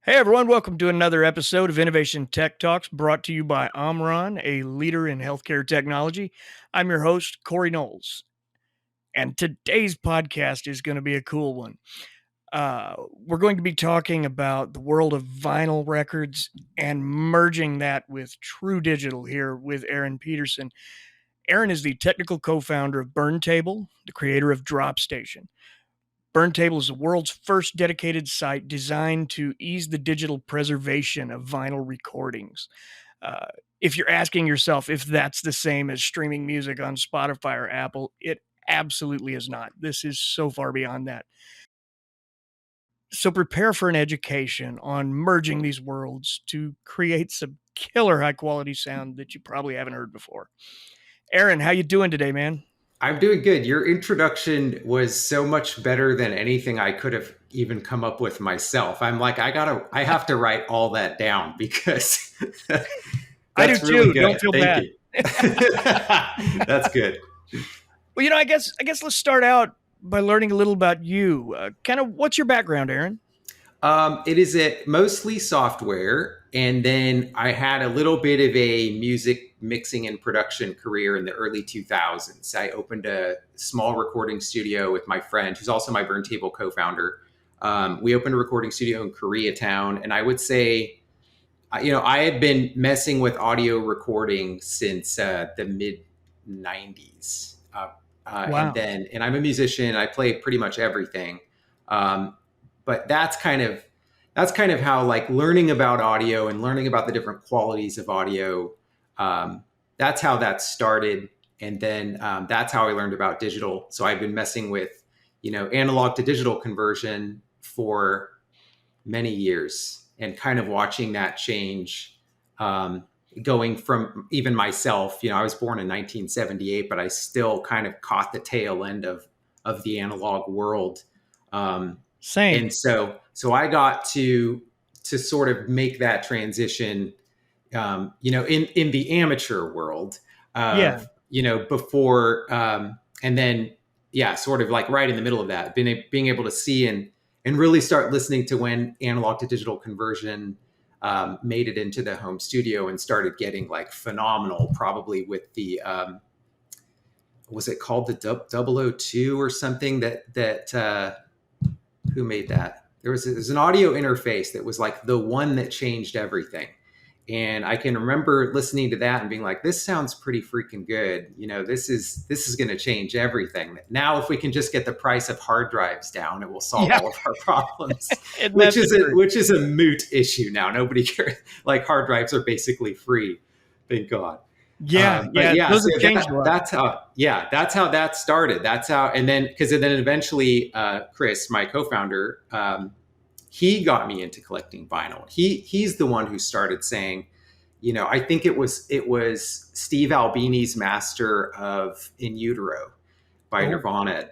Hey everyone, welcome to another episode of Innovation Tech Talks brought to you by OMRON, a leader in healthcare technology. I'm your host, Corey Noles, and today's podcast is going to be a cool one. We're going to be talking about the world of vinyl records and merging that with true digital here with Aaron Peterson. Aaron is the technical co-founder of Burntable, the creator of DropStation. Burntable is the world's first dedicated site designed to ease the digital preservation of vinyl recordings. Uh, if you're asking yourself if that's the same as streaming music on Spotify or Apple, it absolutely is not. This is so far beyond that. So prepare for an education on merging these worlds to create some killer high quality sound that you probably haven't heard before. Aaron, how you doing today, man? I'm doing good. Your introduction was so much better than anything I could have even come up with myself. I'm like, I have to write all that down because I do that's too. really good. Don't feel bad. That's good. Well, I guess let's start out by learning a little about you. Kind of, what's your background, Aaron? It is mostly software, and then I had a little bit of a music mixing and production career in the early 2000s. I opened a small recording studio with my friend, who's also my Burntable co-founder. We opened a recording studio in Koreatown, and I would say, I had been messing with audio recording since the mid 90s. Wow. And I'm a musician. I play pretty much everything. But that's kind of how, like, learning about audio and learning about the different qualities of audio, that's how that started. And then that's how I learned about digital. So I've been messing with, analog to digital conversion for many years and kind of watching that change, going from even myself. I was born in 1978, but I still kind of caught the tail end of the analog world. Same. And so I got to sort of make that transition, in the amateur world, before, and then, sort of like right in the middle of that, being able to see and really start listening to when analog to digital conversion made it into the home studio and started getting like phenomenal, probably with the, was it called the 002 or something that who made that? There's an audio interface that was like the one that changed everything. And I can remember listening to that and being like, this sounds pretty freaking good. This is going to change everything. Now, if we can just get the price of hard drives down, it will solve all of our problems, which is a moot issue now. Nobody cares. Like, hard drives are basically free. Thank God. Those have changed a lot. That's how that started. That's how, and then eventually, Chris, my co-founder, he got me into collecting vinyl. He's the one who started saying, I think it was Steve Albini's master of In Utero by Nirvana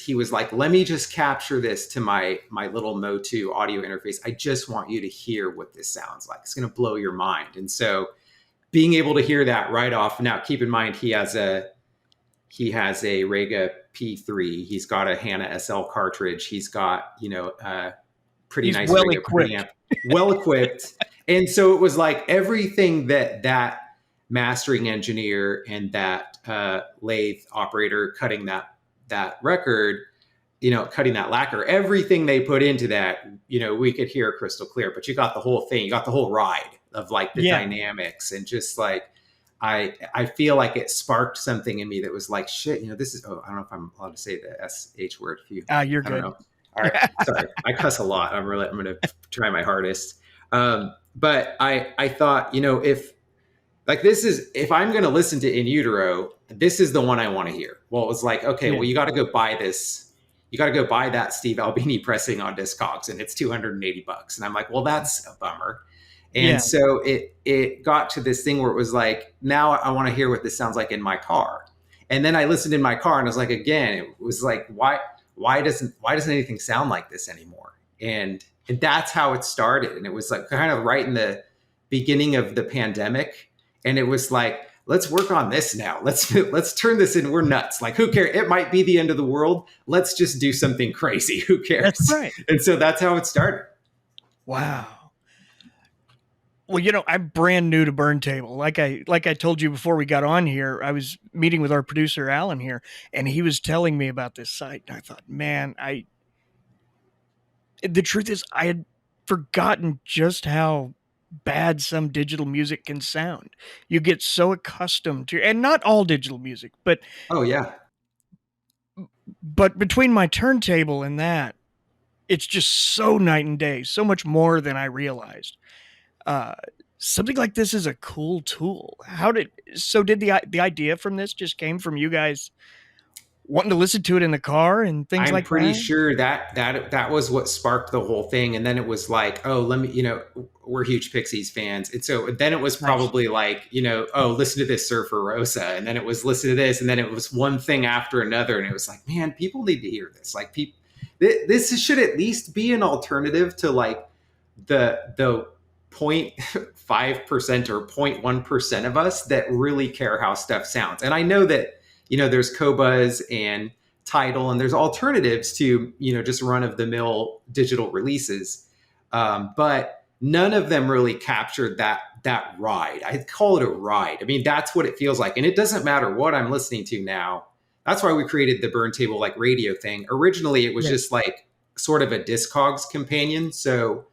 he was like, let me just capture this to my little Motu audio interface. I just want you to hear what this sounds like. It's going to blow your mind. And so being able to hear that right off. Now, keep in mind, he has a Rega P3. He's got a Hanna SL cartridge. He's got, pretty nice Rega preamp, well equipped. And so it was like everything that mastering engineer and that lathe operator cutting that record, cutting that lacquer, everything they put into that, we could hear crystal clear. But you got the whole thing. You got the whole ride of like the dynamics, and just like, I feel like it sparked something in me that was like, shit, this is, I don't know if I'm allowed to say the SH word. You're good. All right. Sorry. I cuss a lot. I'm going to try my hardest. But I thought, if I'm going to listen to In Utero, this is the one I want to hear. Well, it was like, okay, well, you got to go buy this. You got to go buy that Steve Albini pressing on Discogs, and it's $280. And I'm like, well, that's a bummer. And so it got to this thing where it was like, now I want to hear what this sounds like in my car. And then I listened in my car, and I was like, again, it was like, why doesn't anything sound like this anymore? And that's how it started. And it was like kind of right in the beginning of the pandemic. And it was like, let's work on this now. Let's turn this in. We're nuts. Like, who cares? It might be the end of the world. Let's just do something crazy. Who cares? That's right. And so that's how it started. Wow. Well, I'm brand new to Burntable. Like I told you before we got on here, I was meeting with our producer Alan here, and he was telling me about this site, and I thought, man, I the truth is I had forgotten just how bad some digital music can sound. You get so accustomed to, and not all digital music, Oh yeah. but between my turntable and that, it's just so night and day, so much more than I realized. Uh, Something like this is a cool tool. Did the idea from this just came from you guys wanting to listen to it in the car and things I'm like pretty that? sure that was what sparked the whole thing. And then it was like, oh, let me, we're huge Pixies fans. And so then it was Nice. probably like, oh, listen to this Surfer Rosa. And then it was listen to this. And then it was one thing after another. And it was like, man, people need to hear this. Like people, this should at least be an alternative to like the 0.5% or 0.1% of us that really care how stuff sounds. And I know that, there's Qobuz and Tidal, and there's alternatives to just run of the mill digital releases, but none of them really captured that ride. I call it a ride. I mean, that's what it feels like, and it doesn't matter what I'm listening to now. That's why we created the Burntable like radio thing. Originally, it was Yeah. just like sort of a Discogs companion. So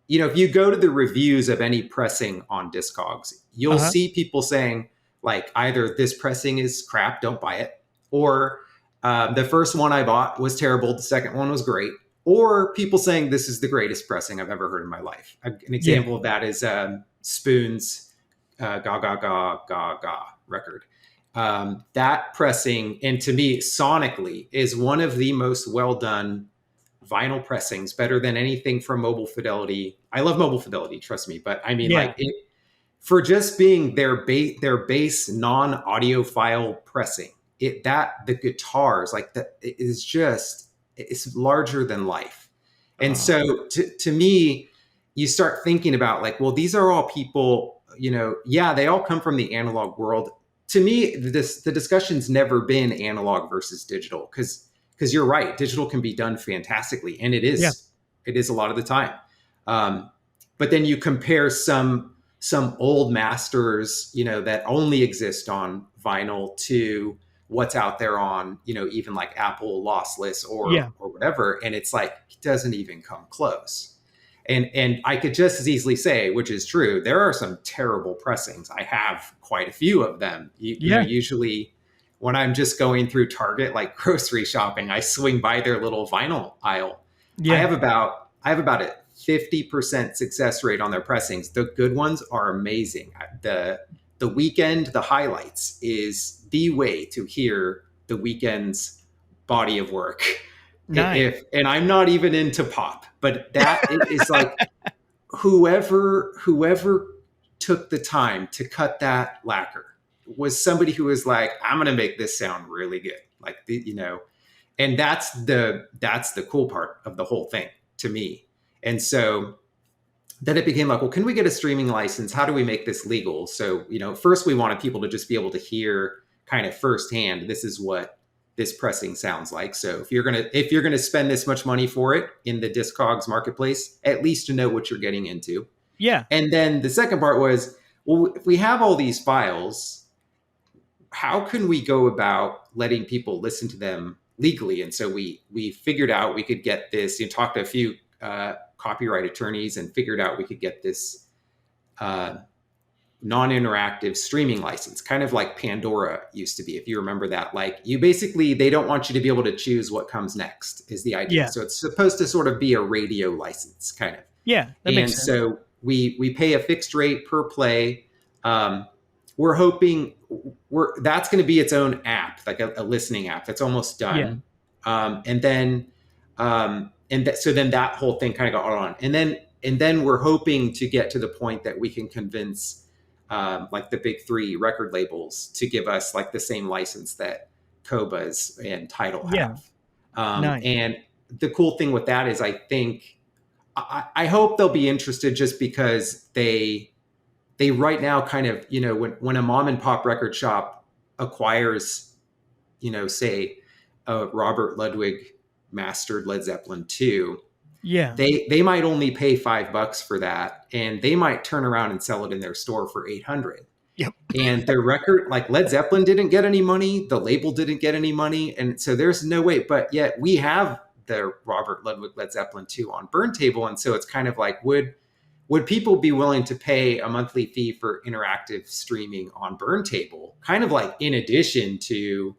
if you go to the reviews of any pressing on Discogs, you'll Uh-huh. see people saying like either this pressing is crap, don't buy it, or the first one I bought was terrible, the second one was great, or people saying this is the greatest pressing I've ever heard in my life. An Yeah. example of that is Spoon's Ga Ga Ga Ga Ga record. That pressing, and to me, sonically, is one of the most well done vinyl pressings, better than anything from Mobile Fidelity. I love Mobile Fidelity, trust me, but I mean, Yeah. like it for just being their base non audiophile pressing. The guitars like that is just it's larger than life, and Uh, so to me, you start thinking about like, well, these are all people. Yeah, they all come from the analog world. To me, the discussion's never been analog versus digital because you're right, digital can be done fantastically, and it yeah. is. It is a lot of the time. But then you compare some old masters, that only exist on vinyl to what's out there on, even like Apple Lossless Yeah. or whatever, and it's like it doesn't even come close. And I could just as easily say, which is true, there are some terrible pressings. I have quite a few of them. Yeah. Usually when I'm just going through Target, like grocery shopping, I swing by their little vinyl aisle. I Yeah. have about a 50% success rate on their pressings. The good ones are amazing. The Weekend, the highlights is the way to hear the Weekend's body of work. Nice. And I'm not even into pop, but that is like whoever took the time to cut that lacquer was somebody who was like, I'm going to make this sound really good. Like and that's the cool part of the whole thing to me. And so then it became like, well, can we get a streaming license? How do we make this legal? So, first we wanted people to just be able to hear kind of firsthand, this is what this pressing sounds like. So if you're gonna spend this much money for it in the Discogs marketplace, at least to know what you're getting into. Yeah. And then the second part was, well, if we have all these files, how can we go about letting people listen to them legally? And so we figured out we could get this. Talked to a few copyright attorneys and figured out we could get this non-interactive streaming license, kind of like Pandora used to be, if you remember that. Like they don't want you to be able to choose what comes next is the idea. Yeah. So it's supposed to sort of be a radio license kind of. Yeah. That And makes sense. so we pay a fixed rate per play. We're hoping that's going to be its own app, like a listening app that's almost done. Yeah. So then that whole thing kind of got on, and then we're hoping to get to the point that we can convince like the big three record labels to give us like the same license that Qobuz and Tidal have. Nice. And the cool thing with that is I hope they'll be interested just because they right now kind of, when a mom and pop record shop acquires, say a Robert Ludwig mastered Led Zeppelin 2, Yeah. They might only pay $5 for that, and they might turn around and sell it in their store for 800. Yep. And their record, like Led Zeppelin didn't get any money, the label didn't get any money, and so there's no way. But yet we have the Robert Ludwig Led Zeppelin 2 on Burntable, and so it's kind of like, would people be willing to pay a monthly fee for interactive streaming on Burntable, kind of like in addition to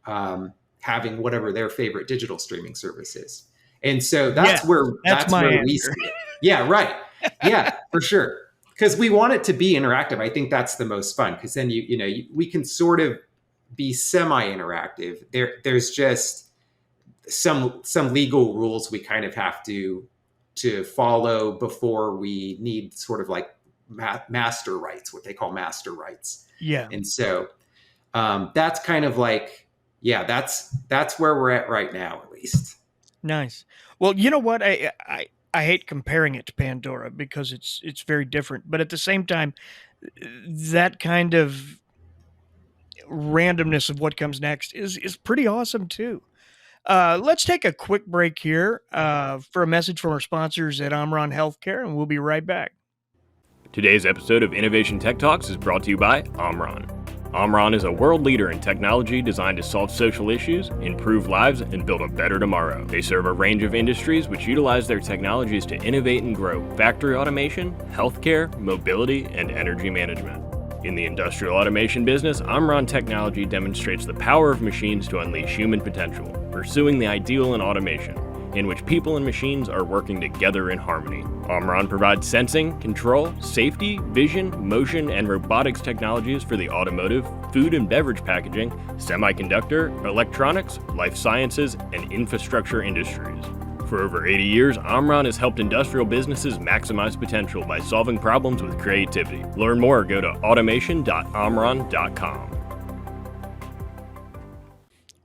having whatever their favorite digital streaming service is? And so that's where we see it. Yeah, right. Yeah, for sure. Because we want it to be interactive. I think that's the most fun, because then we can sort of be semi-interactive. There's just some legal rules we kind of have to follow before we need sort of like master rights, what they call master rights. Yeah. And so that's kind of like, that's where we're at right now, at least. Nice. Well, you know what? I hate comparing it to Pandora because it's very different, but at the same time, that kind of randomness of what comes next is pretty awesome too. Let's take a quick break here for a message from our sponsors at OMRON Healthcare, and we'll be right back. Today's episode of Innovation Tech Talks is brought to you by OMRON. OMRON is a world leader in technology designed to solve social issues, improve lives, and build a better tomorrow. They serve a range of industries which utilize their technologies to innovate and grow factory automation, healthcare, mobility, and energy management. In the industrial automation business, OMRON technology demonstrates the power of machines to unleash human potential, pursuing the ideal in automation, in which people and machines are working together in harmony. OMRON provides sensing, control, safety, vision, motion, and robotics technologies for the automotive, food and beverage packaging, semiconductor, electronics, life sciences, and infrastructure industries. For over 80 years, OMRON has helped industrial businesses maximize potential by solving problems with creativity. Learn more, go to automation.omron.com.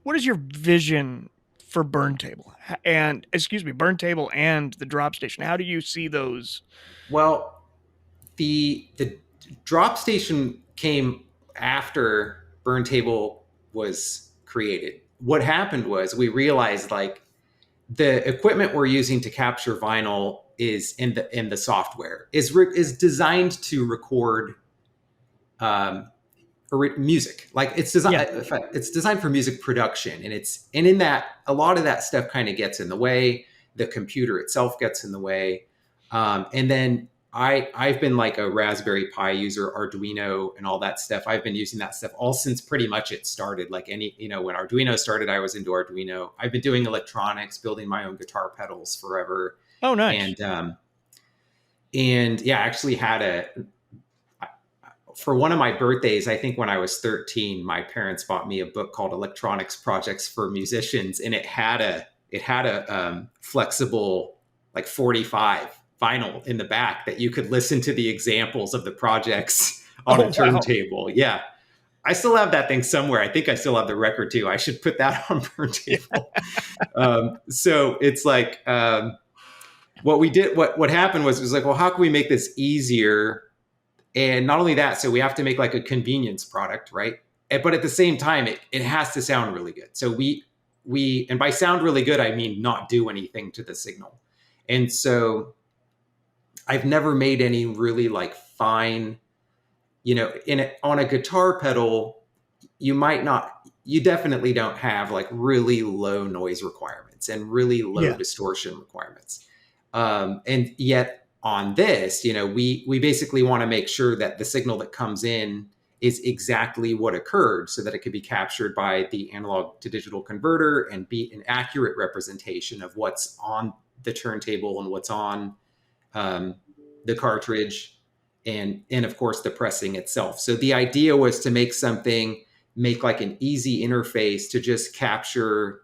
What is your vision for Burntable and Burntable and the DropStation? How do you see those? Well, the DropStation came after Burntable was created. What happened was we realized like the equipment we're using to capture vinyl is in the software is designed to record music. Like it's designed for music production, and in that a lot of that stuff kind of gets in the way. The computer itself gets in the way, and then I've been like a Raspberry Pi user, Arduino and all that stuff. I've been using that stuff all since pretty much it started. Like when Arduino started, I was into Arduino. I've been doing electronics, building my own guitar pedals forever. Oh, nice. And yeah, I actually had for one of my birthdays, I think when I was 13, my parents bought me a book called Electronics Projects for Musicians. And it had a flexible, like 45 vinyl in the back that you could listen to the examples of the projects on a turntable. Wow. Yeah. I still have that thing somewhere. I think I still have the record too. I should put that on Burntable. So it's like, what happened was, it was like, well, how can we make this easier? And not only that, so we have to make like a convenience product, right? But at the same time, it has to sound really good. So and by sound really good, I mean not do anything to the signal. And so I've never made any really like fine, on a guitar pedal, you definitely don't have like really low noise requirements and really low distortion requirements. And yet on this, we basically want to make sure that the signal that comes in is exactly what occurred so that it could be captured by the analog to digital converter and be an accurate representation of what's on the turntable and what's on the cartridge and of course the pressing itself. So the idea was to make like an easy interface to just capture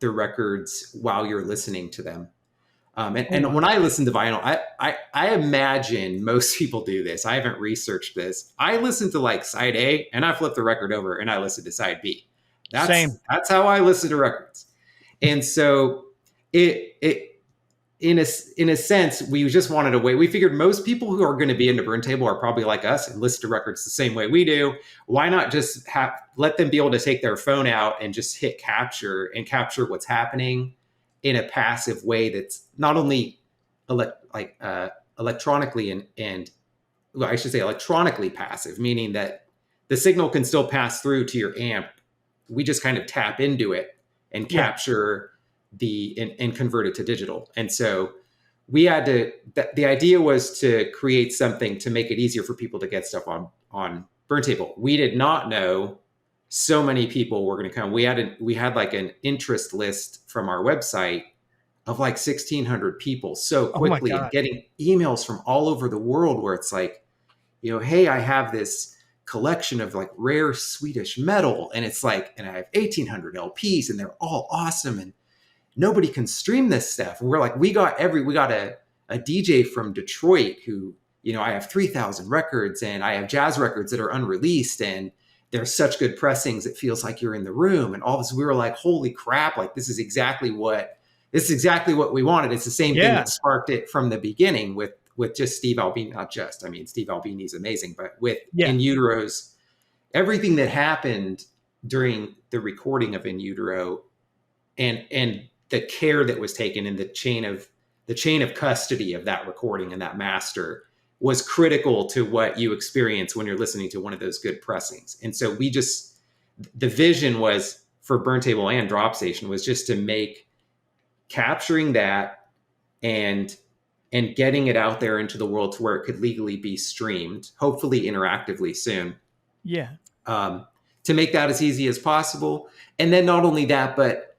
the records while you're listening to them. And when I listen to vinyl, I imagine most people do this. I haven't researched this. I listen to like side A and I flip the record over and I listen to side B. That's how I listen to records. And so in a sense, we just wanted a way. We figured most people who are going to be into Burntable are probably like us and listen to records the same way we do. Why not just let them be able to take their phone out and just hit capture and capture what's happening in a passive way that's not only electronically and well, I should say electronically passive, meaning that the signal can still pass through to your amp. We just kind of tap into it and capture and convert it to digital. And so we had to, the idea was to create something to make it easier for people to get stuff on Burntable. We did not know so many people were going to come. We had like an interest list from our website of like 1,600 people so quickly, and getting emails from all over the world where it's like, hey, I have this collection of like rare Swedish metal, and it's like, and I have 1,800 LPs, and they're all awesome, and nobody can stream this stuff. And we're like, we got a DJ from Detroit who, I have 3,000 records, and I have jazz records that are unreleased, and they're such good pressings, it feels like you're in the room. And all this, we were like, holy crap, like this is exactly what we wanted. It's the same thing that sparked it from the beginning with just Steve Albini, Steve Albini's amazing, but with In Utero's, everything that happened during the recording of In Utero and the care that was taken in the chain of custody of that recording and that master was critical to what you experience when you're listening to one of those good pressings. And so the vision was for Burntable and DropStation was just to make capturing that and getting it out there into the world to where it could legally be streamed, hopefully interactively soon. Yeah. To make that as easy as possible. And then not only that, but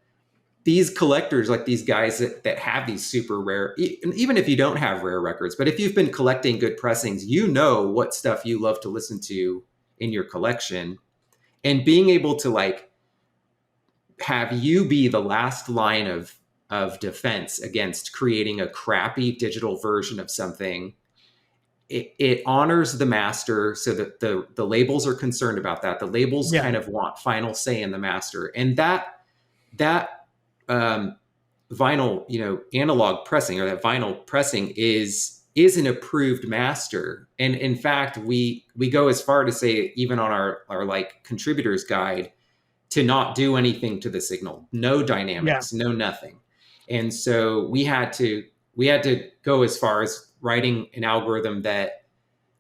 these collectors, like these guys that have these super rare, even if you don't have rare records, but if you've been collecting good pressings, what stuff you love to listen to in your collection, and being able to like have you be the last line of defense against creating a crappy digital version of something. It honors the master so that the labels are concerned about that. The labels kind of want final say in the master. And that vinyl, analog pressing, or that vinyl pressing is an approved master. And in fact, we go as far to say, even on our like contributors guide, to not do anything to the signal, no dynamics, no nothing. And so we had to go as far as writing an algorithm that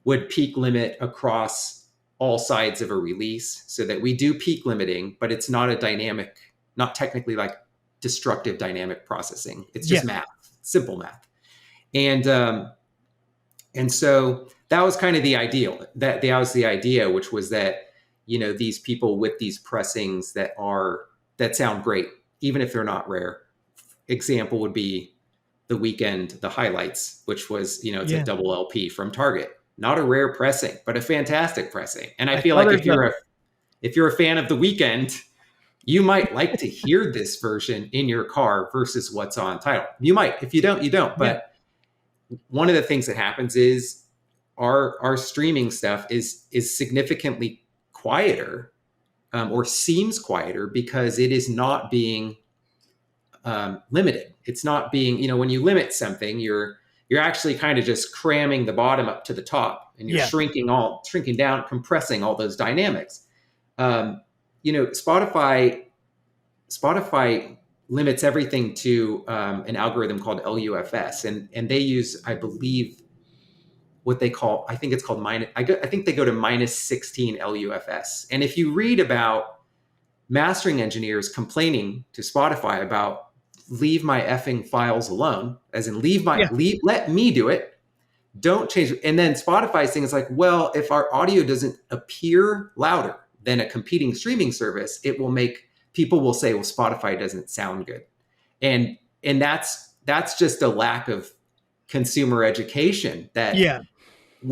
would peak limit across all sides of a release, so that we do peak limiting, but it's not a dynamic, not technically like destructive dynamic processing. It's just math, simple math. And so that was kind of the ideal. That was the idea, which was that, these people with these pressings that sound great, even if they're not rare. Example would be The Weeknd, The Highlights, which was, it's a double LP from Target. Not a rare pressing, but a fantastic pressing. And I feel like if you're a fan of The Weeknd, you might like to hear this version in your car versus what's on Tidal. You might. If you don't, you don't. But one of the things that happens is our streaming stuff is significantly quieter, or seems quieter, because it is not being limited. It's not being, when you limit something, you're actually kind of just cramming the bottom up to the top, and you're shrinking down, compressing all those dynamics. Spotify limits everything to an algorithm called LUFS, and they use, I believe, what they call, I think it's called I think they go to minus 16 LUFS. And if you read about mastering engineers complaining to Spotify about leave my effing files alone, as in let me do it, don't change it. And then Spotify's thing is like, well, if our audio doesn't appear louder than a competing streaming service, people will say, well, Spotify doesn't sound good. And that's just a lack of consumer education that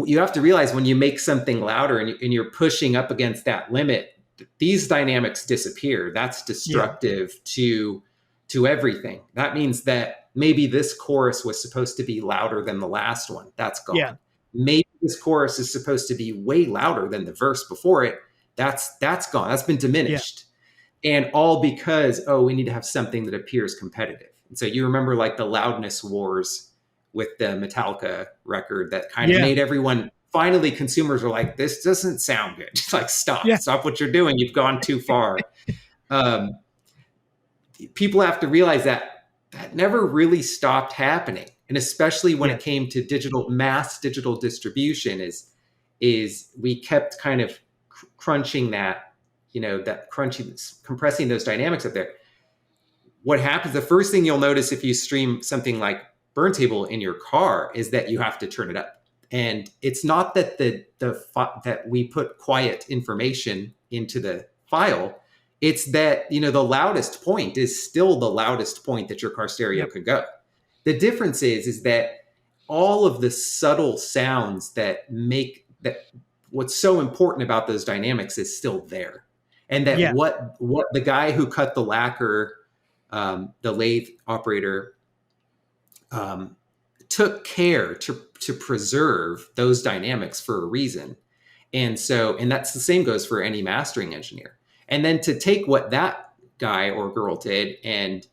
you have to realize. When you make something louder and you're pushing up against that limit, these dynamics disappear. That's destructive to everything. That means that maybe this chorus was supposed to be louder than the last one. That's gone. Yeah. Maybe this chorus is supposed to be way louder than the verse before it. That's gone. That's been diminished. Yeah. And all because, we need to have something that appears competitive. And so you remember like the loudness wars with the Metallica record that kind of made everyone, finally consumers were like, this doesn't sound good. Just like, stop what you're doing. You've gone too far. People have to realize that that never really stopped happening. And especially when Yeah. it came to mass digital distribution, is we kept kind of crunching that, compressing those dynamics up there. What happens, the first thing you'll notice if you stream something like Burntable in your car is that you have to turn it up. And it's not that that we put quiet information into the file. It's that, the loudest point is still the loudest point that your car stereo could go. The difference is that all of the subtle sounds that make that what's so important about those dynamics is still there. And that what the guy who cut the lacquer, the lathe operator, took care to preserve those dynamics for a reason. And that's the same goes for any mastering engineer. And then to take what that guy or girl did and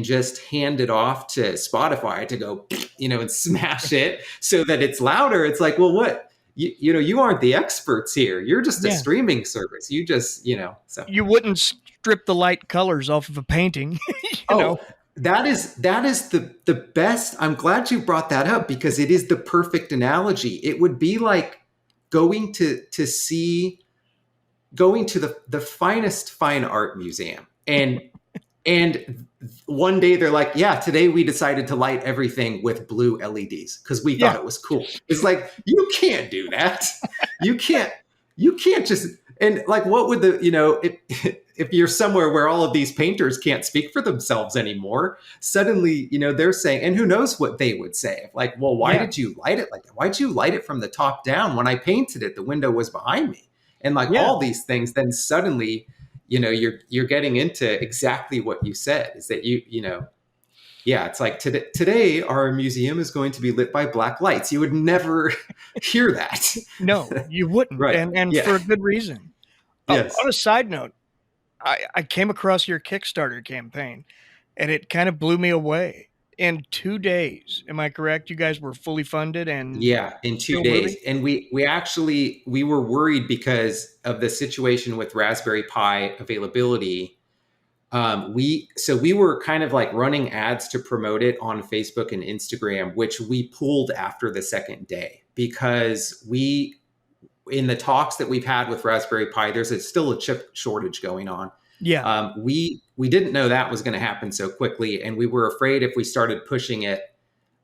just hand it off to Spotify to go, and smash it so that it's louder. It's like, well, what? You aren't the experts here. You're just a streaming service. You just, so. You wouldn't strip the light colors off of a painting. That is the best. I'm glad you brought that up because it is the perfect analogy. It would be like going to the finest fine art museum and one day they're like, yeah, today we decided to light everything with blue LEDs because we thought it was cool. It's like, you can't do that. You can't just, and like, what would if you're somewhere where all of these painters can't speak for themselves anymore, suddenly, they're saying, and who knows what they would say? Like, well, why did you light it like that? Why'd you light it from the top down? When I painted it, the window was behind me. And all these things, then suddenly, you're getting into exactly what you said is that it's like today our museum is going to be lit by black lights. You would never hear that. No, you wouldn't. Right. And for a good reason. Yes. On a side note, I came across your Kickstarter campaign and it kind of blew me away. In 2 days, am I correct? You guys were fully funded and in 2 days. And we were worried because of the situation with Raspberry Pi availability. We were kind of like running ads to promote it on Facebook and Instagram, which we pulled after the second day because in the talks that we've had with Raspberry Pi, there's still a chip shortage going on. Yeah. We didn't know that was going to happen so quickly. And we were afraid if we started pushing it,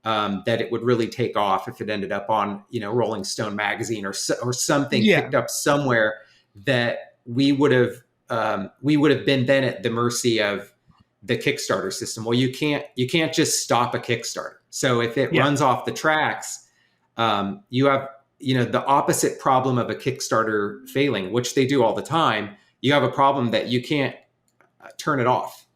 that it would really take off if it ended up on, Rolling Stone magazine or something picked up somewhere, that we would have been then at the mercy of the Kickstarter system. Well, you can't just stop a Kickstarter. So if it runs off the tracks, you have, the opposite problem of a Kickstarter failing, which they do all the time. You have a problem that you can't turn it off.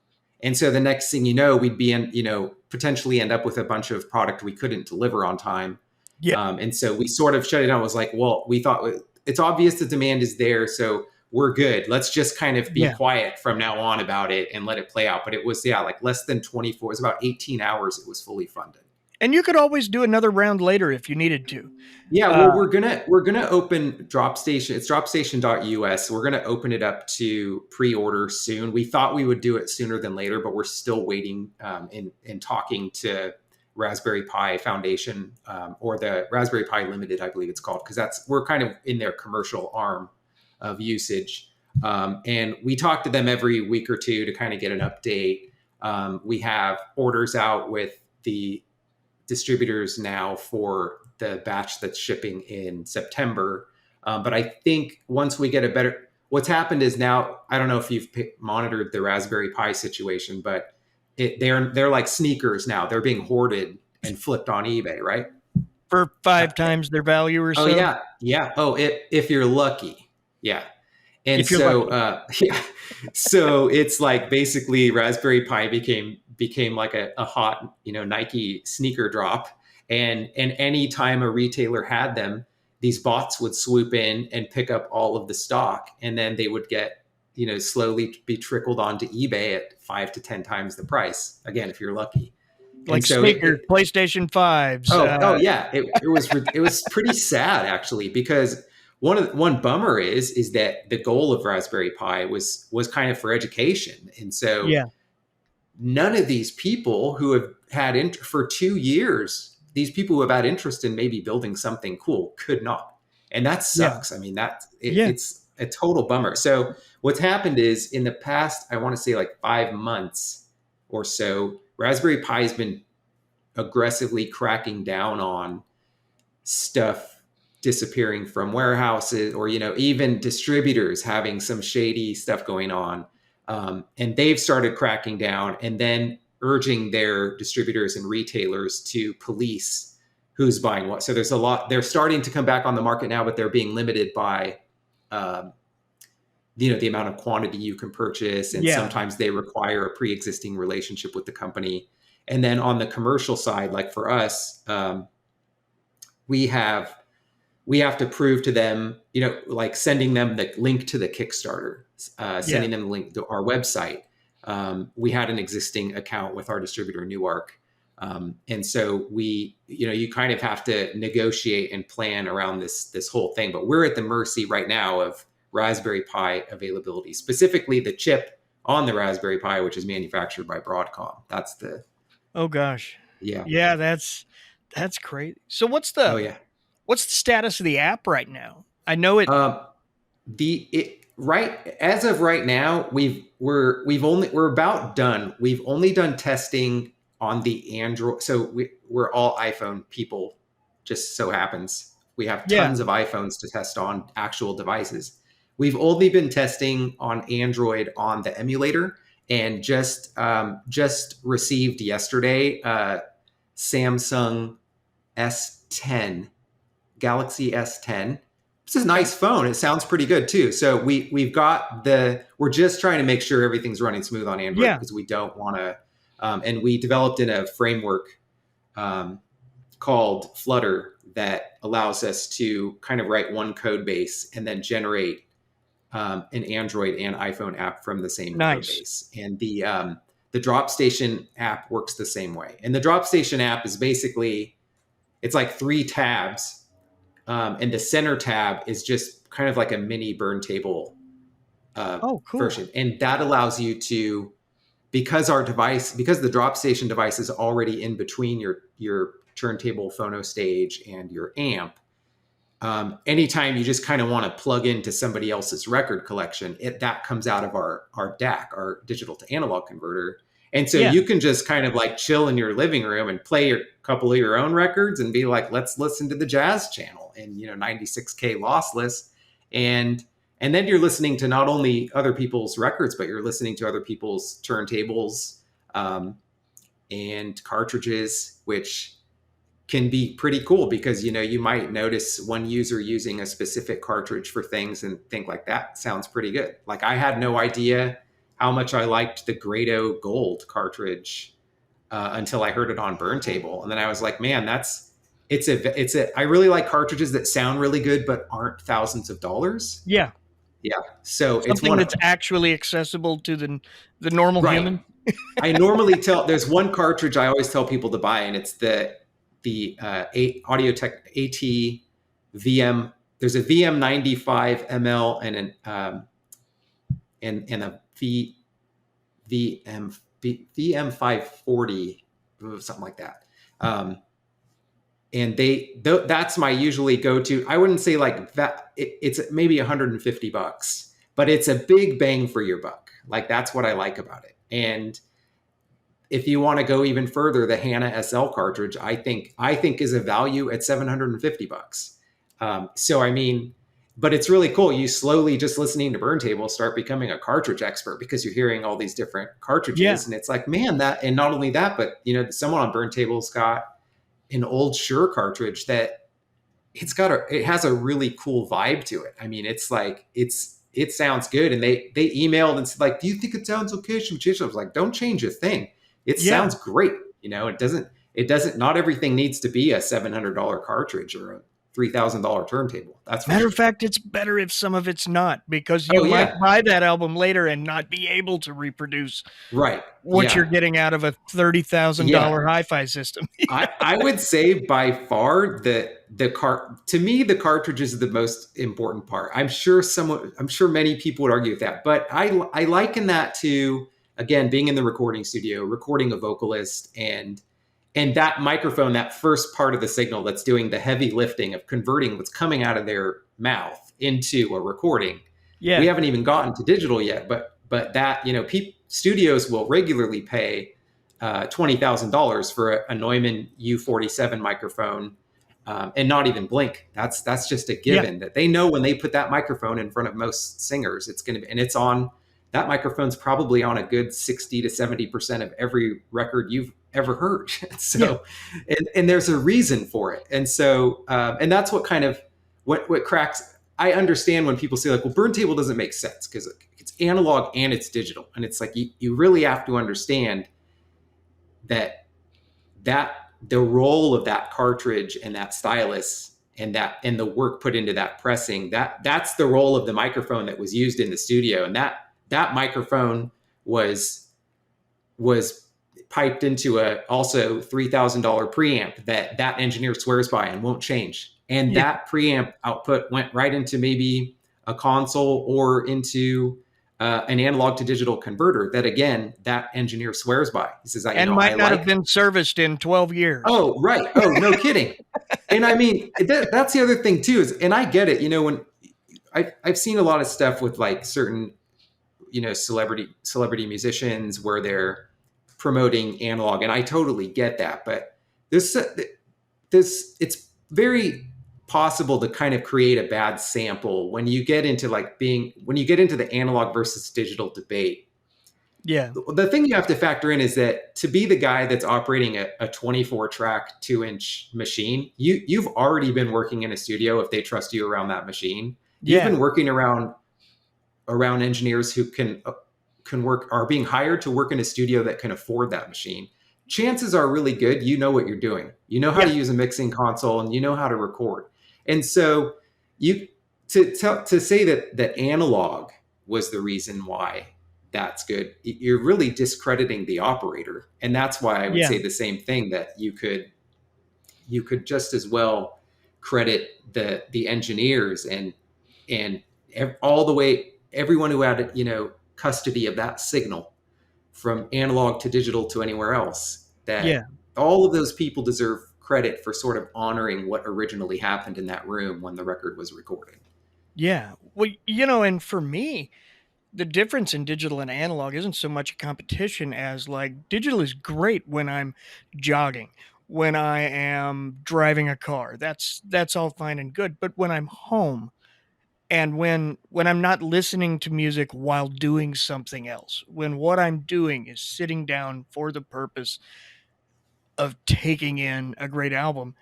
And so the next thing we'd be potentially end up with a bunch of product we couldn't deliver on time. Yeah. And so we sort of shut it down. It was like, well, we thought it's obvious the demand is there. So we're good. Let's just kind of be quiet from now on about it and let it play out. But it was, like less than 24. It was about 18 hours. It was fully funded. And you could always do another round later if you needed to. Yeah, well, we're gonna open DropStation. It's dropstation.us. We're gonna open it up to pre-order soon. We thought we would do it sooner than later, but we're still waiting and talking to Raspberry Pi Foundation or the Raspberry Pi Limited, I believe it's called, because we're kind of in their commercial arm of usage. And we talk to them every week or two to kind of get an update. We have orders out with the distributors now for the batch that's shipping in September. But I think once we get what's happened is now, I don't know if you've monitored the Raspberry Pi situation, but they're like sneakers now. They're being hoarded and flipped on eBay, right? For 5 times their value or so? Oh, yeah. Yeah. Oh, if you're lucky. Yeah. And so it's like basically Raspberry Pi became like a hot, Nike sneaker drop. And any time a retailer had them, these bots would swoop in and pick up all of the stock. And then they would get, slowly be trickled onto eBay at 5 to 10 times the price. Again, if you're lucky. Like sneakers, PlayStation 5s. Oh yeah. It was pretty sad actually, because one bummer is that the goal of Raspberry Pi was kind of for education. And so none of these people who have had for 2 years, these people who have had interest in maybe building something cool could not. And that sucks. I mean, it's a total bummer. So what's happened is in the past, I want to say like 5 months or so, Raspberry Pi has been aggressively cracking down on stuff disappearing from warehouses, or, even distributors having some shady stuff going on. And they've started cracking down and then urging their distributors and retailers to police who's buying what. So there's a lot, they're starting to come back on the market now, but they're being limited by, the amount of quantity you can purchase. And sometimes they require a pre-existing relationship with the company. And then on the commercial side, like for us, we have to prove to them, like sending them the link to the Kickstarter, sending them the link to our website. We had an existing account with our distributor, Newark. And so you kind of have to negotiate and plan around this whole thing. But we're at the mercy right now of Raspberry Pi availability, specifically the chip on the Raspberry Pi, which is manufactured by Broadcom. That's the... Oh gosh. Yeah. Yeah, that's crazy. So what's the status of the app right now? I know it. As of right now, we're about done. We've only done testing on the Android. So we're all iPhone people. Just so happens we have tons of iPhones to test on actual devices. We've only been testing on Android on the emulator, and just received yesterday Samsung S10, Galaxy S10. It's a nice phone. It sounds pretty good too. So we're just trying to make sure everything's running smooth on Android, because we don't want to. And we developed in a framework called Flutter that allows us to kind of write one code base and then generate an Android and iPhone app from the same code base. And the DropStation app works the same way. And the DropStation app is basically, it's like 3 tabs. And the center tab is just kind of like a mini Burntable version. And that allows you to, because the DropStation device is already in between your turntable phono stage and your amp, anytime you just kind of want to plug into somebody else's record collection, that comes out of our DAC, our digital to analog converter. And so you can just kind of like chill in your living room and play a couple of your own records and be like, let's listen to the jazz channel in 96K lossless. And then you're listening to not only other people's records, but you're listening to other people's turntables and cartridges, which can be pretty cool, because you might notice one user using a specific cartridge for things and think like, that sounds pretty good. Like I had no idea how much I liked the Grado Gold cartridge until I heard it on Burntable. And then I was like, man, I really like cartridges that sound really good, but aren't thousands of dollars. Yeah. Yeah. So something that's actually accessible to the normal human. I normally there's one cartridge I always tell people to buy, and it's the Audio-Tech AT VM. There's a VM 95 ml and a VM 540, something like that. And that's my usually go-to. I wouldn't say like that. It's maybe $150, but it's a big bang for your buck. Like that's what I like about it. And if you want to go even further, the HANA SL cartridge, I think is a value at $750. So, I mean, but it's really cool. You slowly, just listening to Burntable, start becoming a cartridge expert, because you're hearing all these different cartridges. And it's like, man, and not only that, but someone on Burntable's got an old Shure cartridge that it has a really cool vibe to it. I mean, it's like, it sounds good. And they emailed and said like, do you think it sounds okay? Should we change it? I was like, don't change a thing. It sounds great. It doesn't, not everything needs to be a $700 cartridge or a $3,000 turntable. That's matter of fact, it's better if some of it's not, because you might buy that album later and not be able to reproduce what you're getting out of a $30,000 hi-fi system. I would say by far to me, the cartridge is the most important part. I'm sure many people would argue with that, but I liken that to again, being in the recording studio, recording a vocalist, and that microphone, that first part of the signal that's doing the heavy lifting of converting what's coming out of their mouth into a recording. Yeah. We haven't even gotten to digital yet, but that, studios will regularly pay $20,000 for a Neumann U47 microphone, and not even blink. That's just a given that they know when they put that microphone in front of most singers, it's going to be, and it's on, that microphone's probably on a good 60 to 70% of every record you've ever heard. So, and there's a reason for it. And so, and that's what kind of, what cracks, I understand when people say like, well, Burntable doesn't make sense because it's analog and it's digital. And it's like, you really have to understand that the role of that cartridge and that stylus and the work put into that pressing, that's the role of the microphone that was used in the studio. And that microphone was piped into a also $3,000 preamp that engineer swears by and won't change. And that preamp output went right into maybe a console or into an analog to digital converter that, again, that engineer swears by. He says, might not have been serviced in 12 years. Oh, right. Oh, no kidding. And I mean, that's the other thing too, and I get it. When I've seen a lot of stuff with like certain, celebrity musicians where they're promoting analog, and I totally get that. But this it's very possible to kind of create a bad sample when you get into the analog versus digital debate. Yeah. The thing you have to factor in is that to be the guy that's operating a 24 track 2-inch machine, you've already been working in a studio if they trust you around that machine. You've been working around engineers who can work, are being hired to work in a studio that can afford that machine. Chances are really good you know what you're doing. You know how to use a mixing console and you know how to record. And so to say that analog was the reason why that's good, you're really discrediting the operator. And that's why I would say the same thing, that you could just as well credit the engineers and all the way, everyone who had, custody of that signal from analog to digital to anywhere else, that all of those people deserve credit for sort of honoring what originally happened in that room when the record was recorded. Yeah. Well, and for me, the difference in digital and analog isn't so much a competition as like digital is great when I'm jogging, when I am driving a car. That's all fine and good. But when I'm home and when I'm not listening to music while doing something else, when what I'm doing is sitting down for the purpose of taking in a great album,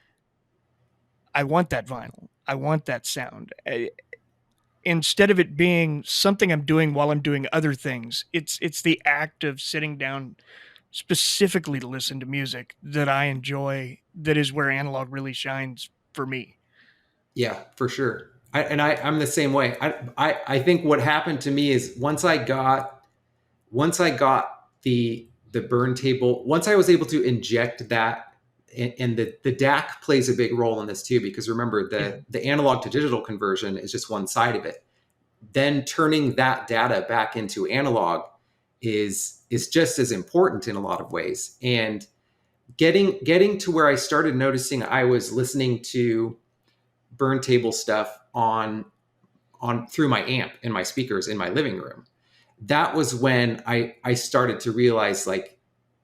I want that vinyl. I want that sound. Instead of it being something I'm doing while I'm doing other things, it's the act of sitting down specifically to listen to music that I enjoy. That is where analog really shines for me. Yeah, for sure. I'm the same way. I think what happened to me is once I got the Burntable, once I was able to inject that, and the DAC plays a big role in this too, because remember the analog to digital conversion is just one side of it. Then turning that data back into analog is just as important in a lot of ways. And getting to where I started noticing I was listening to Burntable stuff on through my amp and my speakers in my living room. That was when I started to realize like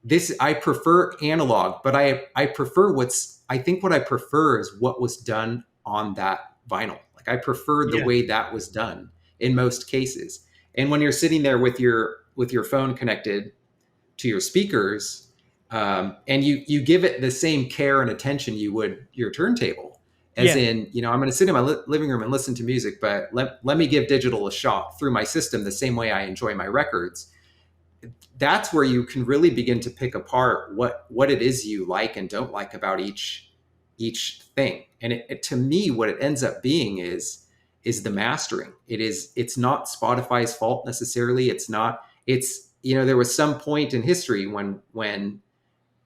this, I prefer analog, but I prefer what I prefer is what was done on that vinyl. Like I prefer the way that was done in most cases. And when you're sitting there with your phone connected to your speakers, and you give it the same care and attention you would your turntable, as in, I'm going to sit in my living room and listen to music, but let me give digital a shot through my system the same way I enjoy my records. That's where you can really begin to pick apart what it is you like and don't like about each thing. And it to me, what it ends up being is the mastering. It's not Spotify's fault necessarily. There was some point in history when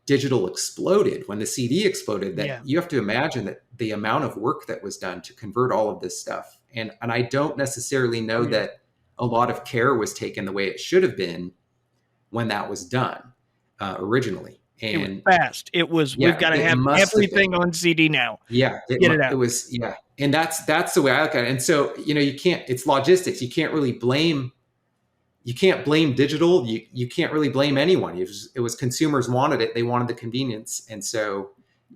digital exploded, when the CD exploded, that you have to imagine that the amount of work that was done to convert all of this stuff. And I don't necessarily know that a lot of care was taken the way it should have been when that was done originally. And it was fast. It was, yeah, we've got to it have must have everything been. on CD now. Yeah, Get it out. it was, yeah. And that's the way I look at it. And so, you can't, it's logistics. You can't blame digital. You can't really blame anyone. It was consumers wanted it. They wanted the convenience. And so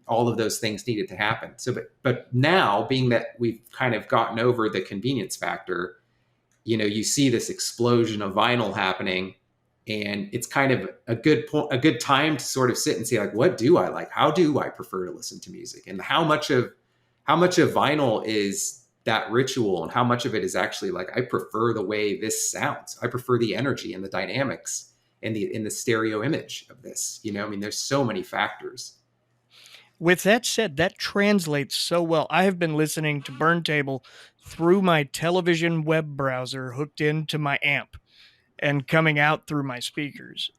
all of those things needed to happen. So, but now, being that we've kind of gotten over the convenience factor, you see this explosion of vinyl happening, and it's kind of a good time to sort of sit and say, like, what do I like? How do I prefer to listen to music? And how much of vinyl is that ritual, and how much of it is actually like, I prefer the way this sounds. I prefer the energy and the dynamics and in the stereo image of this. There's so many factors. With that said, that translates so well. I have been listening to Burntable through my television web browser hooked into my amp and coming out through my speakers,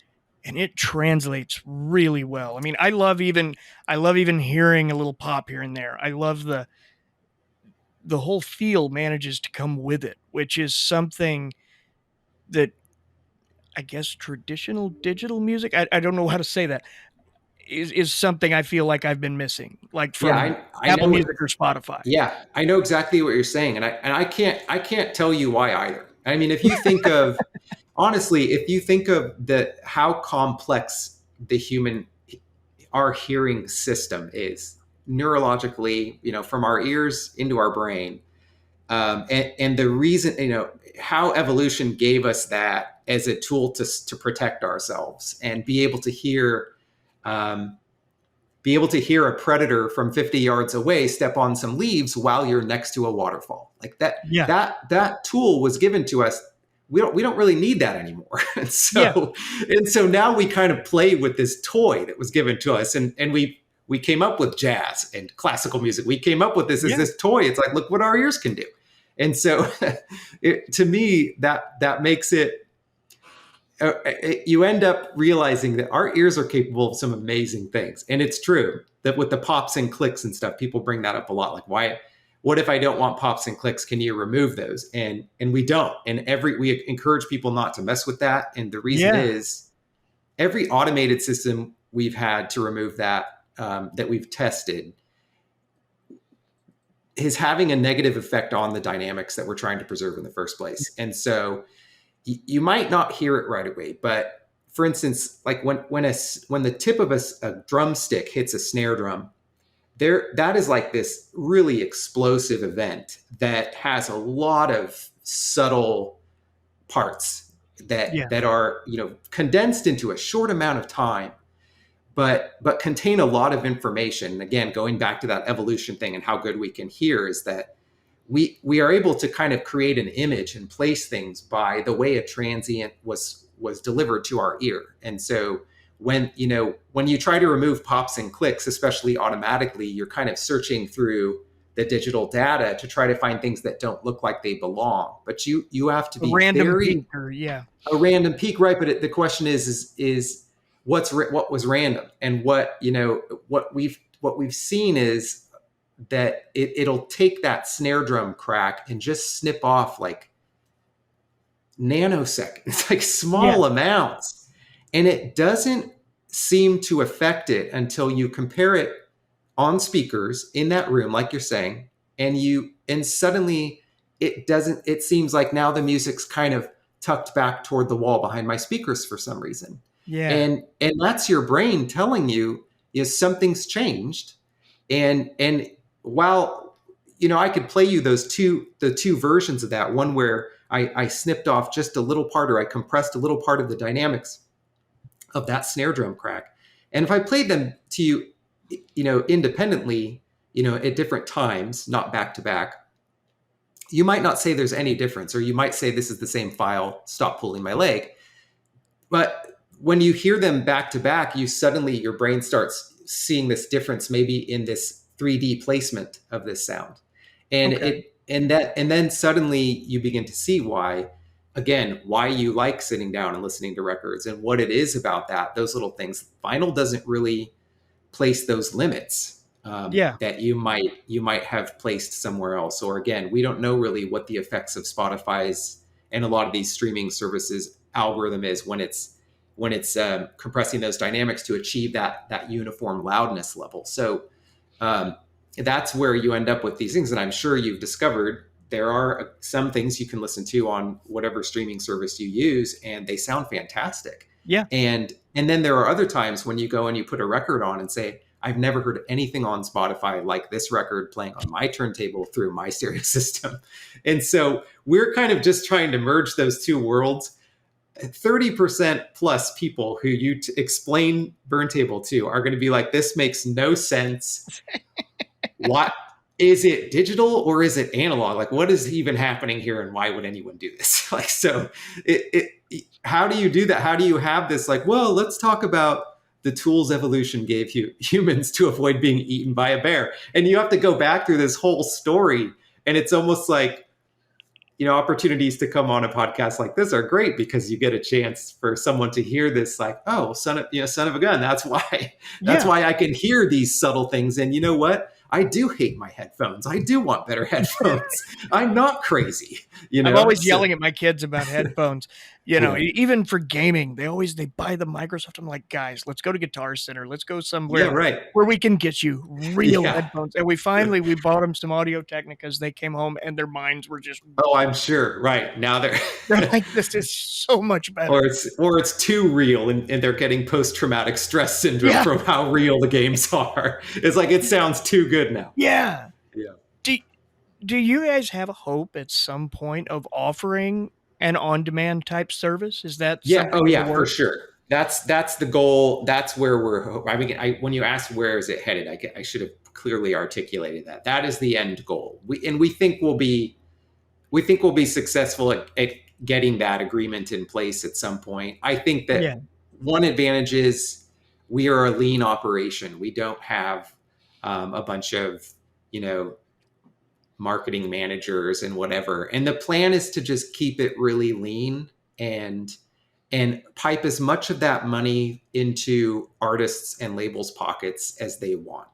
and it translates really well. I mean, I love even hearing a little pop here and there. I love the whole feel manages to come with it, which is something that I guess traditional digital music, I don't know how to say that, is something I feel like I've been missing, like from I Apple know Music or Spotify. Yeah, I know exactly what you're saying, and I can't tell you why either. I mean, if you think of honestly, if you think of how complex our hearing system is neurologically, from our ears into our brain, and the reason, how evolution gave us that as a tool to protect ourselves and be able to hear a predator from 50 yards away step on some leaves while you're next to a waterfall. Like that, Yeah. that tool was given to us. We don't really need that anymore. And so now we kind of play with this toy that was given to us, and we came up with jazz and classical music. We came up with this as this toy. It's like, look what our ears can do. And so to me, that makes it, you end up realizing that our ears are capable of some amazing things. And it's true that with the pops and clicks and stuff, people bring that up a lot. Like, what if I don't want pops and clicks? Can you remove those? And we don't. And we encourage people not to mess with that. And the reason is, every automated system we've had to remove that, that we've tested, is having a negative effect on the dynamics that we're trying to preserve in the first place. And so you might not hear it right away, but for instance, like when the tip of a drumstick hits a snare drum, that is like this really explosive event that has a lot of subtle parts that are, condensed into a short amount of time, but contain a lot of information. And again, going back to that evolution thing and how good we can hear, is that we are able to kind of create an image and place things by the way a transient was delivered to our ear. And so when you try to remove pops and clicks, especially automatically, you're kind of searching through the digital data to try to find things that don't look like they belong. But you have to be a random peak, right? But the question is what was random, and what we've seen is that it'll take that snare drum crack and just snip off like nanoseconds, like small amounts. And it doesn't seem to affect it until you compare it on speakers in that room, like you're saying, and suddenly it seems like now the music's kind of tucked back toward the wall behind my speakers for some reason. Yeah. And that's your brain telling you is something's changed. And while, I could play you the two versions of that, one where I snipped off just a little part, or I compressed a little part of the dynamics of that snare drum crack. And if I played them to you, independently, at different times, not back to back, you might not say there's any difference, or you might say this is the same file, stop pulling my leg. But when you hear them back to back, your brain starts seeing this difference, maybe in this 3D placement of this sound. And then suddenly you begin to see why you like sitting down and listening to records, and what it is about those little things. Vinyl doesn't really place those limits that you might have placed somewhere else. Or again, we don't know really what the effects of Spotify's and a lot of these streaming services algorithm is when it's when it's compressing those dynamics to achieve that uniform loudness level. So that's where you end up with these things. And I'm sure you've discovered there are some things you can listen to on whatever streaming service you use, and they sound fantastic. Yeah. And then there are other times when you go and you put a record on and say, I've never heard anything on Spotify like this record playing on my turntable through my stereo system. And so we're kind of just trying to merge those two worlds. 30% plus people who you explain Burntable to are going to be like, this makes no sense. What is it, digital or is it analog? Like, what is even happening here, and why would anyone do this? Like, so how do you do that? How do you have this like, well, let's talk about the tools evolution gave humans to avoid being eaten by a bear. And you have to go back through this whole story. And it's almost like, opportunities to come on a podcast like this are great because you get a chance for someone to hear this, like, oh, son of a gun. That's why I can hear these subtle things. And you know what? I do hate my headphones. I do want better headphones. I'm not crazy. I'm always yelling at my kids about headphones. Even for gaming, they buy the Microsoft. I'm like, guys, let's go to Guitar Center. Let's go somewhere where we can get you real headphones. And we bought them some Audio Technicas. They came home and their minds were just. Oh, I'm sure. Right. Now they're like, this is so much better. Or it's too real and they're getting post-traumatic stress syndrome from how real the games are. It's like, it sounds too good now. Yeah. Yeah. Do you guys have a hope at some point of offering an on-demand type service? Is that for sure. That's the goal. That's where we're. I mean, when you ask where is it headed, I should have clearly articulated that. That is the end goal. We think we'll be successful at getting that agreement in place at some point. I think that one advantage is we are a lean operation. We don't have a bunch of marketing managers and whatever. And the plan is to just keep it really lean and pipe as much of that money into artists and labels' pockets as they want.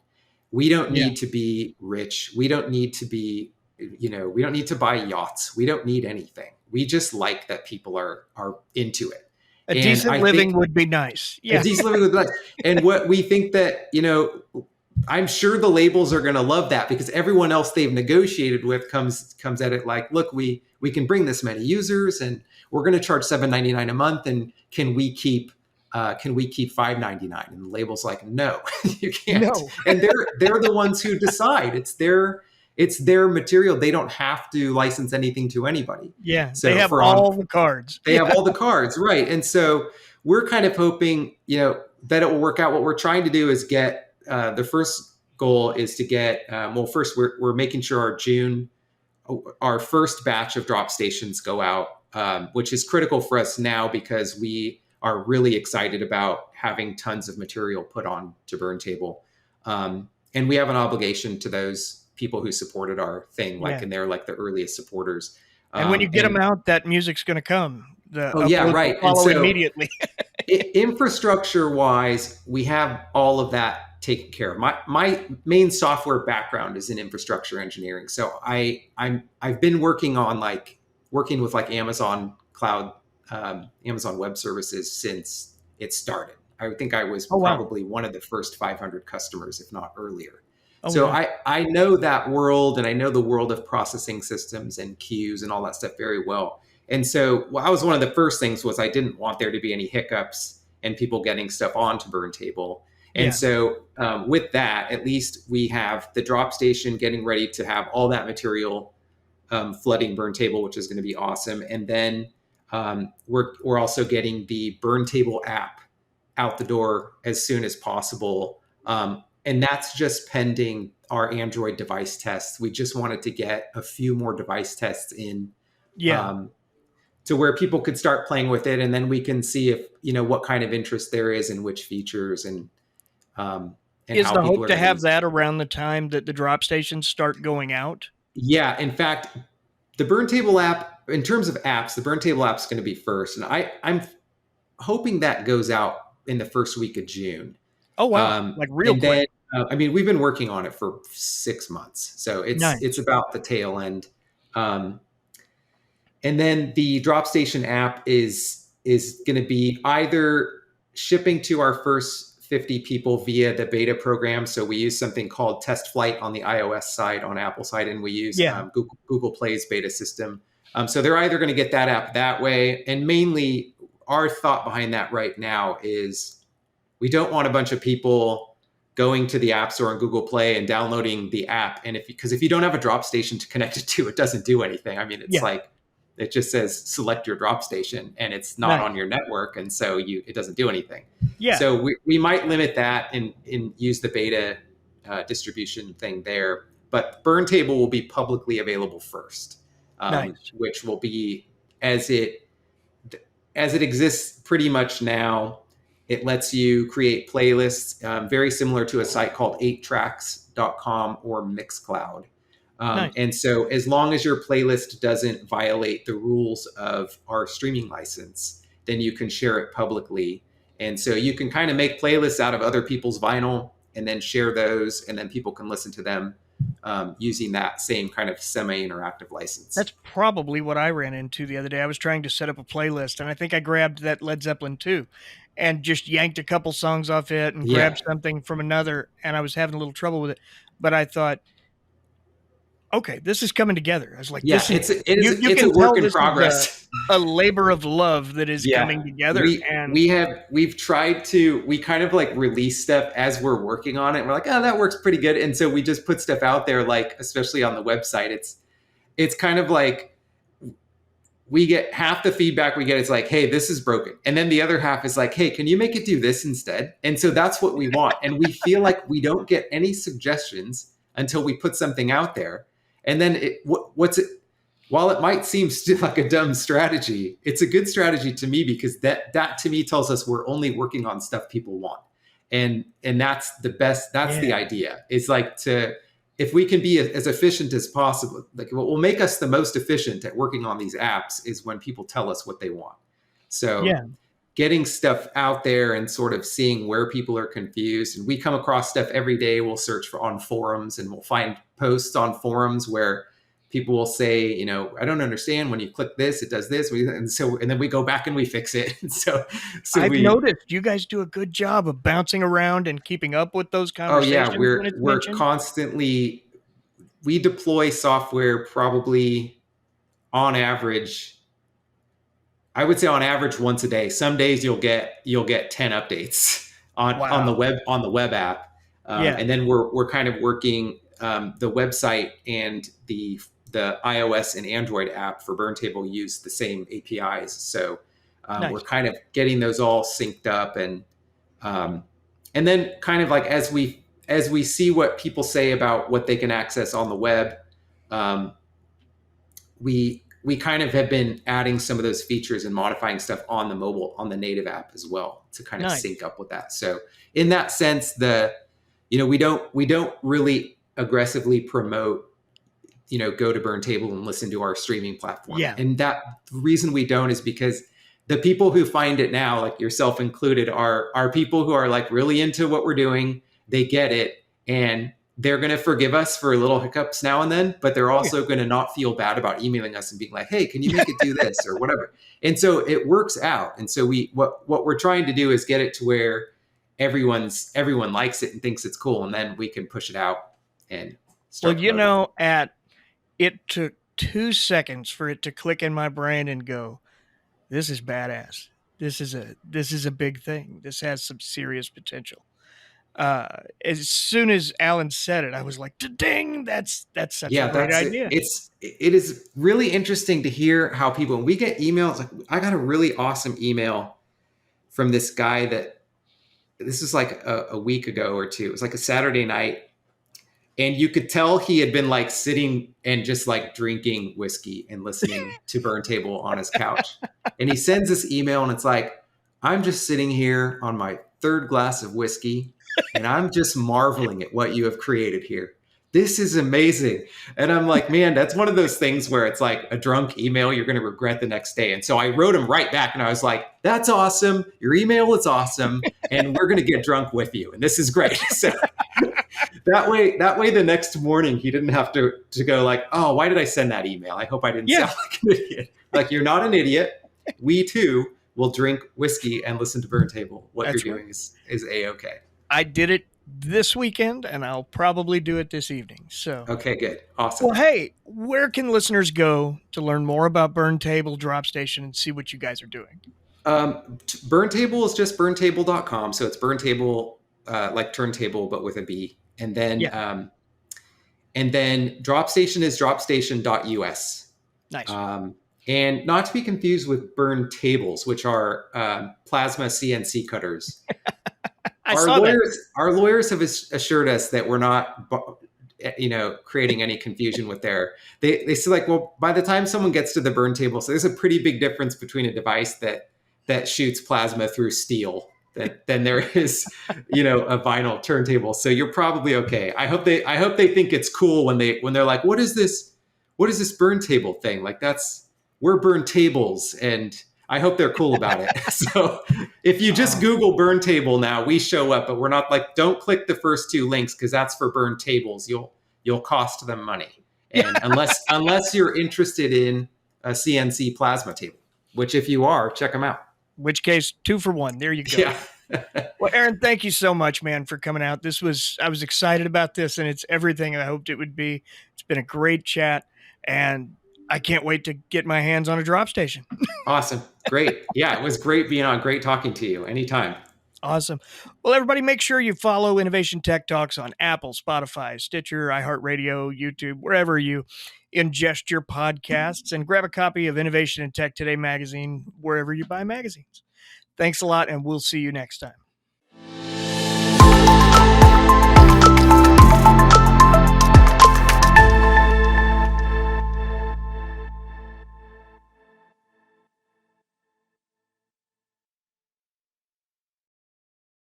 We don't need to be rich. We don't need to be, we don't need to buy yachts. We don't need anything. We just like that people are into it. A decent living would be nice. Yeah. A decent living would be nice. And what we think that, I'm sure the labels are going to love that because everyone else they've negotiated with comes at it like, look, we can bring this many users and we're going to charge $7.99 a month. And can we keep $5.99? And the label's like, no, you can't. No. And they're the ones who decide. It's their material. They don't have to license anything to anybody. Yeah. So they have all the cards. They have all the cards. Right. And so we're kind of hoping, that it will work out. What we're trying to do is get, the first goal is to get, first we're making sure our first batch of drop stations go out, which is critical for us now because we are really excited about having tons of material put on to Burntable. And we have an obligation to those people who supported our thing, and they're like the earliest supporters. And when you get them out, that music's going to come. Right. Follow immediately. Infrastructure wise, we have all of that taken care of. My main software background is in infrastructure engineering. So I've been working with Amazon Cloud, Amazon Web Services since it started. I think I was probably one of the first 500 customers, if not earlier. I know that world, and I know the world of processing systems and queues and all that stuff very well. And so I was one of the first things was I didn't want there to be any hiccups and people getting stuff onto Burntable. And so with that, at least we have the DropStation getting ready to have all that material flooding Burntable, which is going to be awesome. And then we're also getting the Burntable app out the door as soon as possible. And that's just pending our Android device tests. We just wanted to get a few more device tests in to where people could start playing with it. And then we can see if, what kind of interest there is and which features and is the hope to have that around the time that the drop stations start going out? Yeah. In fact, the Burntable app, in terms of apps, the Burntable app is going to be first. And I'm hoping that goes out in the first week of June. Oh, wow. Like real quick. Then, we've been working on it for 6 months. So it's about the tail end. And then the DropStation app is going to be either shipping to our first 50 people via the beta program. So we use something called Test Flight on the iOS side, on Apple side, and we use Google Play's beta system. So they're either going to get that app that way. And mainly our thought behind that right now is we don't want a bunch of people going to the App Store and Google Play and downloading the app. And because if you don't have a DropStation to connect it to, it doesn't do anything. I mean, it's like, it just says select your DropStation and it's not on your network. And so it doesn't do anything. Yeah. So we might limit that and use the beta distribution thing there. But Burntable will be publicly available first, which will be as it exists pretty much now. It lets you create playlists, very similar to a site called 8tracks.com or Mixcloud. And so as long as your playlist doesn't violate the rules of our streaming license, then you can share it publicly. And so you can kind of make playlists out of other people's vinyl and then share those, and then people can listen to them using that same kind of semi-interactive license. That's probably what I ran into the other day. I was trying to set up a playlist, and I think I grabbed that Led Zeppelin 2 and just yanked a couple songs off it and grabbed something from another, and I was having a little trouble with it. But I thought, okay, this is coming together. I was like, it's a work in progress. A labor of love that is coming together. We've tried to, we kind of like release stuff as we're working on it. And we're like, oh, that works pretty good. And so we just put stuff out there, like, especially on the website. It's kind of like, we get half the feedback we get is like, hey, this is broken. And then the other half is like, hey, can you make it do this instead? And so that's what we want. And we feel like we don't get any suggestions until we put something out there. And then while it might seem still like a dumb strategy, it's a good strategy to me, because that to me tells us we're only working on stuff people want. And that's the best, that's the idea. It's like if we can be as efficient as possible, like what will make us the most efficient at working on these apps is when people tell us what they want. So getting stuff out there and sort of seeing where people are confused. And we come across stuff every day. We'll search on forums, and we'll find posts on forums where people will say, I don't understand, when you click this, it does this. And then we go back and we fix it. And so I've noticed you guys do a good job of bouncing around and keeping up with those conversations. Oh yeah, we're constantly, we deploy software probably on average, I would say on average once a day. Some days you'll get 10 updates on the web app. And then we're kind of working the website and the iOS and Android app for Burntable use the same APIs. So we're kind of getting those all synced up, and then kind of like as we see what people say about what they can access on the web, we kind of have been adding some of those features and modifying stuff on the native app as well to kind of sync up with that. So in that sense, we don't really aggressively promote, go to Burntable and listen to our streaming platform. Yeah. And the reason we don't is because the people who find it now, like yourself included, are people who are like really into what we're doing. They get it, and they're going to forgive us for little hiccups now and then, but they're also going to not feel bad about emailing us and being like, hey, can you make it do this or whatever? And so it works out. And so what we're trying to do is get it to where everyone likes it and thinks it's cool. And then we can push it out and start. Well, it took 2 seconds for it to click in my brain and go, this is badass. This is a big thing. This has some serious potential. As soon as Alan said it, I was like, ding, that's such a great idea. It is really interesting to hear how people, when we get emails, like I got a really awesome email from this guy this was like a week ago or two. It was like a Saturday night. And you could tell he had been like sitting and just like drinking whiskey and listening to Burntable on his couch. And he sends this email and it's like, I'm just sitting here on my third glass of whiskey and I'm just marveling at what you have created here. This is amazing. And I'm like, man, that's one of those things where it's like a drunk email you're going to regret the next day. And so I wrote him right back and I was like, that's awesome. Your email is awesome. And we're going to get drunk with you. And this is great. So that way, the next morning, he didn't have to go like, oh, why did I send that email? I hope I didn't sound like an idiot. Like, you're not an idiot. We too. we'll drink whiskey and listen to Burntable. What That's you're doing is A-okay. I did it this weekend, and I'll probably do it this evening. So, okay, good. Awesome. Well, hey, where can listeners go to learn more about Burntable, DropStation, and see what you guys are doing? Burntable is just burntable.com. So it's Burntable, like turntable, but with a B. And then, DropStation is dropstation.us. Nice. And not to be confused with Burntables, which are plasma CNC cutters. Our lawyers have assured us that we're not, creating any confusion with they say, like, well, by the time someone gets to the Burntable, so there's a pretty big difference between a device that shoots plasma through steel than there is, a vinyl turntable. So you're probably okay. I hope they think it's cool when they're like, what is this Burntable thing? Like, we're Burntables, and I hope they're cool about it. So if you just Google Burntable now, we show up, but we're not like, don't click the first two links because that's for Burntables. You'll cost them money. And unless you're interested in a CNC plasma table, which if you are, check them out. Which case, 2 for 1. There you go. Yeah. Well, Aaron, thank you so much, man, for coming out. I was excited about this, and it's everything I hoped it would be. It's been a great chat, and I can't wait to get my hands on a DropStation. Awesome. Great. Yeah, it was great being on. Great talking to you. Anytime. Awesome. Well, everybody, make sure you follow Innovation Tech Talks on Apple, Spotify, Stitcher, iHeartRadio, YouTube, wherever you ingest your podcasts, and grab a copy of Innovation and Tech Today magazine wherever you buy magazines. Thanks a lot, and we'll see you next time.